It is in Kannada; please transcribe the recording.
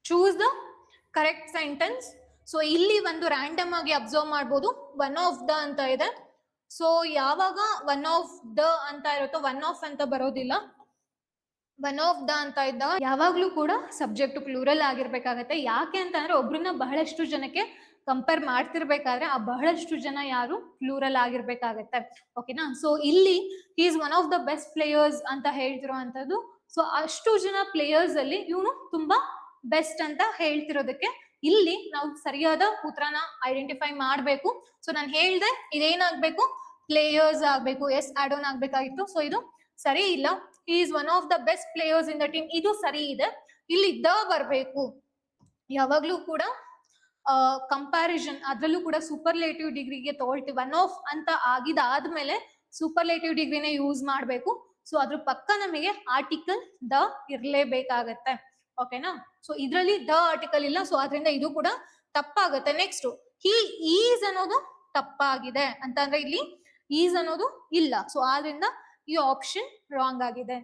Choose the correct sentence. So ಇಲ್ಲಿ ಒಂದು ರ್ಯಾಂಡಮ್ ಆಗಿ ಅಬ್ಸರ್ವ್ ಮಾಡ್ಬೋದು, ಒನ್ ಆಫ್ ದ ಅಂತ ಇದೆ. ಸೊ ಯಾವಾಗ ಒನ್ ಆಫ್ ದ ಅಂತ ಇರುತ್ತೋ ಒನ್ ಆಫ್ ಅಂತ ಬರೋದಿಲ್ಲ. ಒನ್ ಆಫ್ ದ ಅಂತ ಇದ್ದಾಗ ಯಾವಾಗ್ಲೂ ಕೂಡ ಸಬ್ಜೆಕ್ಟ್ ಪ್ಲೂರಲ್ ಆಗಿರ್ಬೇಕಾಗತ್ತೆ. ಯಾಕೆ ಅಂತಂದ್ರೆ ಒಬ್ರನ್ನ ಬಹಳಷ್ಟು ಜನಕ್ಕೆ ಕಂಪೇರ್ ಮಾಡ್ತಿರ್ಬೇಕಾದ್ರೆ ಆ ಬಹಳಷ್ಟು ಜನ ಯಾರು ಪ್ಲೂರಲ್ ಆಗಿರ್ಬೇಕಾಗತ್ತೆ. ಓಕೆನಾ. ಸೊ ಇಲ್ಲಿ is one of the best players ಅಂತ ಹೇಳ್ತಿರೋ ಅಂತದ್ದು. ಸೊ ಅಷ್ಟು ಜನ ಪ್ಲೇಯರ್ಸ್ ಅಲ್ಲಿ ಇವನು ತುಂಬಾ ಬೆಸ್ಟ್ ಅಂತ ಹೇಳ್ತಿರೋದಕ್ಕೆ ಇಲ್ಲಿ ನಾವು ಸರಿಯಾದ ಉತ್ತರನ ಐಡೆಂಟಿಫೈ ಮಾಡ್ಬೇಕು. ಸೊ ನಾನು ಹೇಳ್ದೆ ಇದೇನಾಗ್ಬೇಕು, ಪ್ಲೇಯರ್ಸ್ ಆಗ್ಬೇಕು. ಎಸ್ ಆಡ್ ಆನ್ ಆಗ್ಬೇಕಾಗಿತ್ತು. ಸೊ ಇದು ಸರಿ ಇಲ್ಲ. Is one of the best players in the team, ಇದು ಸರಿ ಇದೆ. ಇಲ್ಲಿ ದ ಬರ್ಬೇಕು. ಯಾವಾಗ್ಲೂ ಕೂಡ ಕಂಪ್ಯಾರಿಸನ್ ಅದ್ರಲ್ಲೂ ಕೂಡ ಸೂಪರ್ಲೇಟಿವ್ ಡಿಗ್ರಿಗೆ ತಗೊಳ್ತೀವಿ. ಒನ್ ಆಫ್ ಅಂತ ಆಗಿದಾದ್ಮೇಲೆ ಸೂಪರ್ಲೇಟಿವ್ ಡಿಗ್ರಿನೇ ಯೂಸ್ ಮಾಡ್ಬೇಕು. ಸೊ ಅದ್ರ ಪಕ್ಕ ನಮಗೆ ಆರ್ಟಿಕಲ್ ದ ಇರ್ಲೇಬೇಕಾಗತ್ತೆ. ಓಕೆನಾ. ಸೊ ಇದ್ರಲ್ಲಿ ದ ಆರ್ಟಿಕಲ್ ಇಲ್ಲ. ಸೊ ಅದರಿಂದ ಇದು ಕೂಡ ತಪ್ಪಾಗತ್ತೆ. ನೆಕ್ಸ್ಟ್ ಹಿ ಈಸ್ ಅನ್ನೋದು ತಪ್ಪಾಗಿದೆ ಅಂತಂದ್ರೆ ಇಲ್ಲಿ ಈಸ್ ಅನ್ನೋದು ಇಲ್ಲ. ಸೊ ಆದ್ರಿಂದ ಈ ಆಪ್ಷನ್ ರಾಂಗ್ ಆಗಿದೆ.